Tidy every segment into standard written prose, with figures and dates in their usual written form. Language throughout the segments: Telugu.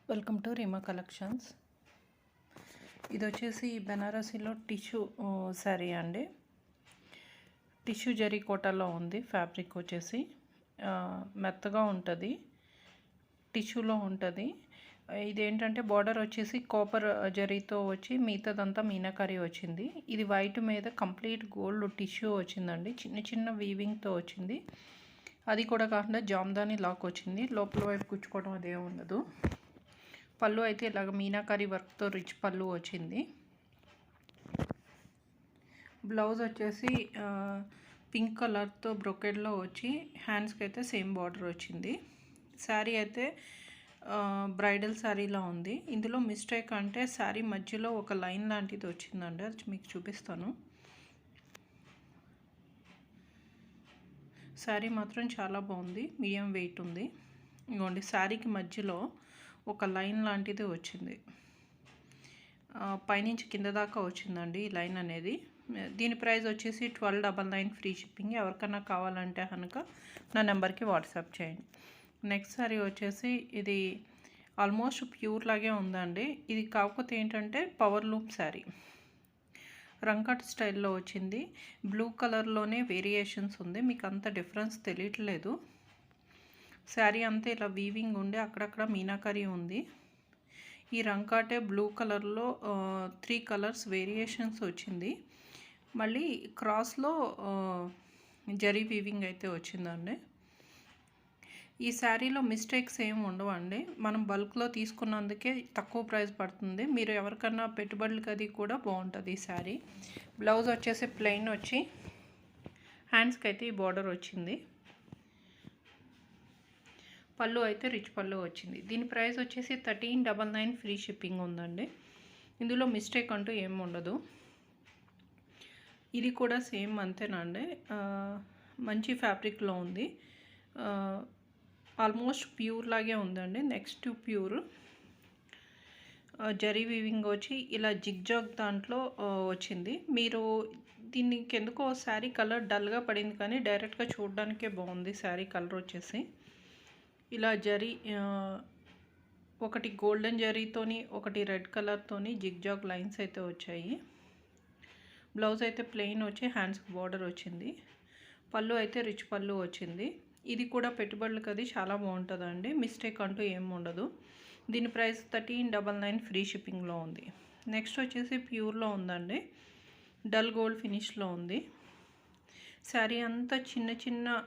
Welcome to Reema collections. ఇది వచ్చేసి బెనారసీలో టిష్యూ శారీ అండి. టిష్యూ జరీ కోటాలో ఉంది. ఫ్యాబ్రిక్ వచ్చేసి మెత్తగా ఉంటుంది, టిష్యూలో ఉంటుంది. ఇదేంటంటే బార్డర్ వచ్చేసి కాపర్ జరీతో వచ్చి మిగతాదంతా మీనాకరీ వచ్చింది. ఇది వైట్ మీద కంప్లీట్ గోల్డ్ టిష్యూ వచ్చిందండి. చిన్న చిన్న వీవింగ్తో వచ్చింది. అది కూడా కాకుండా జామ్దాని లాక్ వచ్చింది. లోపల వైపు కుచ్చుకోవడం అదే ఉండదు. పళ్ళు అయితే ఇలాగ మీనాకరీ వర్క్తో రిచ్ పళ్ళు వచ్చింది. బ్లౌజ్ వచ్చేసి పింక్ కలర్తో బ్రొకెడ్లో వచ్చి హ్యాండ్స్కి అయితే సేమ్ బార్డర్ వచ్చింది. శారీ అయితే బ్రైడల్ శారీలా ఉంది. ఇందులో మిస్టేక్ అంటే శారీ మధ్యలో ఒక లైన్ లాంటిది వచ్చిందండి. అది మీకు చూపిస్తాను. శారీ మాత్రం చాలా బాగుంది, మీడియం వెయిట్ ఉంది. ఇదిగోండి, శారీకి మధ్యలో ఒక లైన్ లాంటిది వచ్చింది. పైనుంచి కింద దాకా వచ్చిందండి ఈ లైన్ అనేది. దీని ప్రైస్ వచ్చేసి 1299 ఫ్రీ షిప్పింగ్. ఎవరికైనా కావాలంటే కనుక నా నెంబర్కి వాట్సాప్ చేయండి. నెక్స్ట్ శారీ వచ్చేసి ఇది ఆల్మోస్ట్ ప్యూర్ లాగే ఉందండి. ఇది కాకపోతే ఏంటంటే పవర్ లూమ్ శారీ, రంకట్ స్టైల్లో వచ్చింది. బ్లూ కలర్లోనే వేరియేషన్స్ ఉంది. మీకు అంత డిఫరెన్స్ తెలియట్లేదు. శారీ అంతా ఇలా వీవింగ్ ఉండి అక్కడక్కడ మీనాకరీ ఉంది. ఈ రంకాటే బ్లూ కలర్లో 3 కలర్స్ వేరియేషన్స్ వచ్చింది. మళ్ళీ క్రాస్లో జరీ వీవింగ్ అయితే వచ్చిందండి. ఈ శారీలో మిస్టేక్స్ ఏమి ఉండవండి. మనం బల్క్లో తీసుకున్నందుకే తక్కువ ప్రైస్ పడుతుంది. మీరు ఎవరికన్నా పెట్టుబడులకి అది కూడా బాగుంటుంది ఈ శారీ. బ్లౌజ్ వచ్చేసి ప్లెయిన్ వచ్చి హ్యాండ్స్కి అయితే ఈ బార్డర్ వచ్చింది. పళ్ళు అయితే రిచ్ పళ్ళు వచ్చింది. దీని ప్రైస్ వచ్చేసి 1399 ఫ్రీ షిప్పింగ్ ఉందండి. ఇందులో మిస్టేక్ అంటూ ఏమి ఉండదు. ఇది కూడా సేమ్ అంతేనండి. మంచి ఫ్యాబ్రిక్లో ఉంది. ఆల్మోస్ట్ ప్యూర్ లాగే ఉందండి. నెక్స్ట్ ప్యూర్ జరీ వీవింగ్ వచ్చి ఇలా జిగ్జాగ్ దాంట్లో వచ్చింది. మీరు దీనికి ఎందుకో శారీ కలర్ డల్గా పడింది, కానీ డైరెక్ట్గా చూడడానికే బాగుంది. శారీ కలర్ వచ్చేసి ఇలా జరీ ఒకటి గోల్డెన్ జరీతోని ఒకటి రెడ్ కలర్తోని జిగ్జాగ్ లైన్స్ అయితే వచ్చాయి. బ్లౌజ్ అయితే ప్లెయిన్ వచ్చి హ్యాండ్స్కి బార్డర్ వచ్చింది. పళ్ళు అయితే రిచ్ పళ్ళు వచ్చింది. ఇది కూడా పెట్టుబడులకు అది చాలా బాగుంటుందండి. మిస్టేక్ అంటూ ఏమి ఉండదు. దీని ప్రైస్ 1399 ఫ్రీ షిప్పింగ్లో ఉంది. నెక్స్ట్ వచ్చేసి ప్యూర్లో ఉందండి. డల్ గోల్డ్ ఫినిష్లో ఉంది. శారీ అంతా చిన్న చిన్న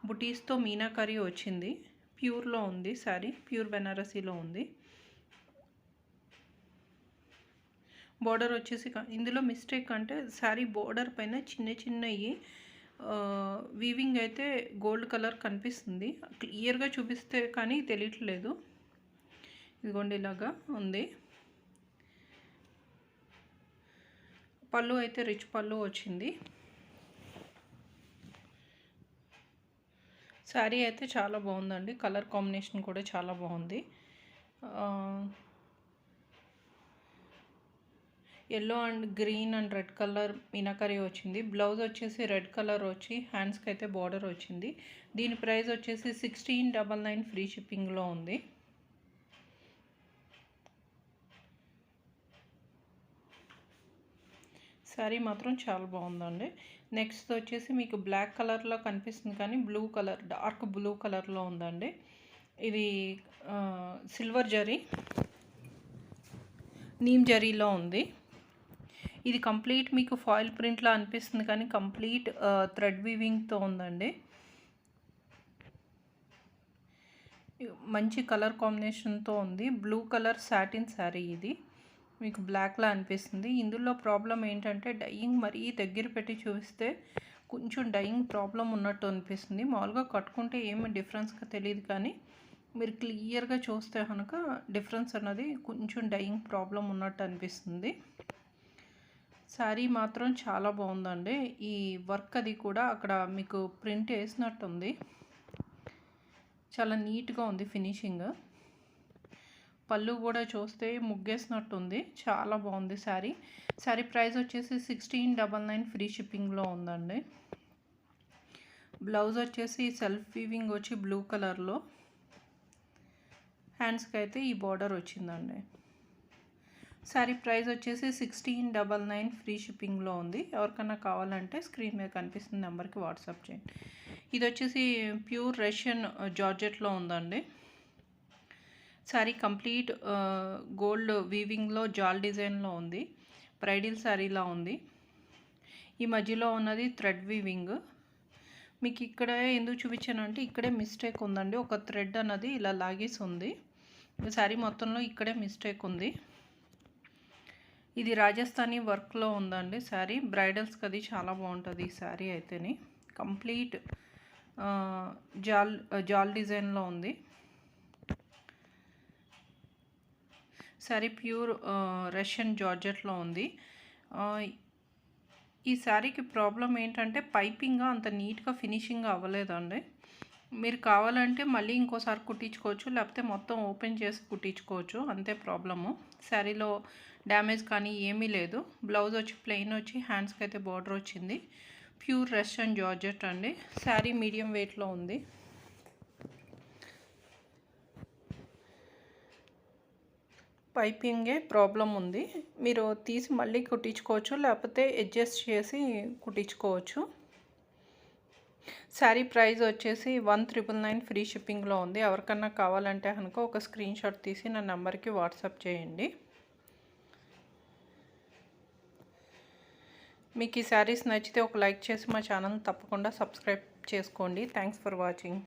బుటీస్తో మీనాకరీ వచ్చింది. ప్యూర్లో ఉంది శారీ, ప్యూర్ బెనారసీలో ఉంది. బోర్డర్ వచ్చేసి ఇందులో మిస్టేక్ అంటే శారీ బోర్డర్ పైన చిన్న చిన్నవి వీవింగ్ అయితే గోల్డ్ కలర్ కనిపిస్తుంది. క్లియర్గా చూపిస్తే కానీ తెలియట్లేదు. ఇదిగోండి ఇలాగా ఉంది. పళ్ళు అయితే రిచ్ పళ్ళు వచ్చింది. శారీ అయితే చాలా బాగుందండి. కలర్ కాంబినేషన్ కూడా చాలా బాగుంది. Yellow and green and red colour meenakari వచ్చింది. బ్లౌజ్ వచ్చేసి రెడ్ కలర్ వచ్చి హ్యాండ్స్కి అయితే బార్డర్ వచ్చింది. దీని ప్రైస్ వచ్చేసి 1699 ఫ్రీ షిప్పింగ్లో ఉంది. శారీ మాత్రం చాలా బాగుందండి. నెక్స్ట్ వచ్చేసి మీకు బ్లాక్ కలర్లో కనిపిస్తుంది, కానీ బ్లూ కలర్, డార్క్ బ్లూ కలర్లో ఉందండి. ఇది సిల్వర్ జరీ, నీమ్ జరీలో ఉంది. ఇది కంప్లీట్ మీకు ఫాయిల్ ప్రింట్లో అనిపిస్తుంది, కానీ కంప్లీట్ థ్రెడ్ వీవింగ్తో ఉందండి. మంచి కలర్ కాంబినేషన్తో ఉంది. బ్లూ కలర్ సాటిన్ శారీ ఇది. మీకు బ్లాక్లా అనిపిస్తుంది. ఇందులో ప్రాబ్లం ఏంటంటే డైయింగ్ మరీ దగ్గర పెట్టి చూపిస్తే కొంచెం డైయింగ్ ప్రాబ్లం ఉన్నట్టు అనిపిస్తుంది. మామూలుగా కట్టుకుంటే ఏమి డిఫరెన్స్గా తెలియదు, కానీ మీరు క్లియర్గా చూస్తే కనుక డిఫరెన్స్ అన్నది కొంచెం డైయింగ్ ప్రాబ్లం ఉన్నట్టు అనిపిస్తుంది. శారీ మాత్రం చాలా బాగుందండి. ఈ వర్క్ అది కూడా అక్కడ మీకు ప్రింట్ వేసినట్టు ఉంది. చాలా నీట్గా ఉంది ఫినిషింగ్. పళ్ళు కూడా చూస్తే ముగ్గేసినట్టుంది. చాలా బాగుంది శారీ. శారీ ప్రైస్ వచ్చేసి 1699 ఫ్రీ షిప్పింగ్లో ఉందండి. బ్లౌజ్ వచ్చేసి సెల్ఫ్ వీవింగ్ వచ్చి బ్లూ కలర్లో, హ్యాండ్స్కి అయితే ఈ బార్డర్ వచ్చిందండి. శారీ ప్రైస్ వచ్చేసి 1699 ఫ్రీ షిప్పింగ్లో ఉంది. ఎవరికైనా కావాలంటే స్క్రీన్ మీద కనిపిస్తున్న నెంబర్కి వాట్సాప్ చేయండి. ఇది వచ్చేసి ప్యూర్ రష్యన్ జార్జెట్లో ఉందండి. శారీ కంప్లీట్ గోల్డ్ వీవింగ్లో జాల్ డిజైన్లో ఉంది. బ్రైడల్ శారీలా ఉంది. ఈ మధ్యలో ఉన్నది థ్రెడ్ వీవింగ్. మీకు ఇక్కడ ఎందుకు చూపించానంటే ఇక్కడే మిస్టేక్ ఉందండి. ఒక థ్రెడ్ అన్నది ఇలా లాగేసి ఉంది. శారీ మొత్తంలో ఇక్కడే మిస్టేక్ ఉంది. ఇది రాజస్థానీ వర్క్లో ఉందండి శారీ. బ్రైడల్స్కి అది చాలా బాగుంటుంది ఈ శారీ అయితేని. కంప్లీట్ జాల్ డిజైన్లో ఉంది. శారీ ప్యూర్ రష్యన్ జార్జెట్లో ఉంది. ఈ శారీకి ప్రాబ్లం ఏంటంటే పైపింగ్ అంత నీట్గా ఫినిషింగ్ అవ్వలేదండి. మీరు కావాలంటే మళ్ళీ ఇంకోసారి కుట్టించుకోవచ్చు, లేకపోతే మొత్తం ఓపెన్ చేసి కుట్టించుకోవచ్చు, అంతే ప్రాబ్లము. శారీలో డ్యామేజ్ కానీ ఏమీ లేదు. బ్లౌజ్ వచ్చి ప్లెయిన్ వచ్చి హ్యాండ్స్కి అయితే బార్డర్ వచ్చింది. ప్యూర్ రష్యన్ జార్జెట్ అండి. శారీ మీడియం వెయిట్లో ఉంది. పైపింగే ప్రాబ్లం ఉంది. మీరు తీసి మళ్ళీ కుట్టించుకోవచ్చు, లేకపోతే అడ్జస్ట్ చేసి కుట్టించుకోవచ్చు. శారీ ప్రైస్ వచ్చేసి 1999 ఫ్రీ షిప్పింగ్లో ఉంది. ఎవరికన్నా కావాలంటే కనుక ఒక స్క్రీన్ షాట్ తీసి నా నెంబర్కి వాట్సాప్ చేయండి. మీకు ఈ శారీస్ నచ్చితే ఒక లైక్ చేసి మా ఛానల్ తప్పకుండా సబ్స్క్రైబ్ చేసుకోండి. Thanks for watching.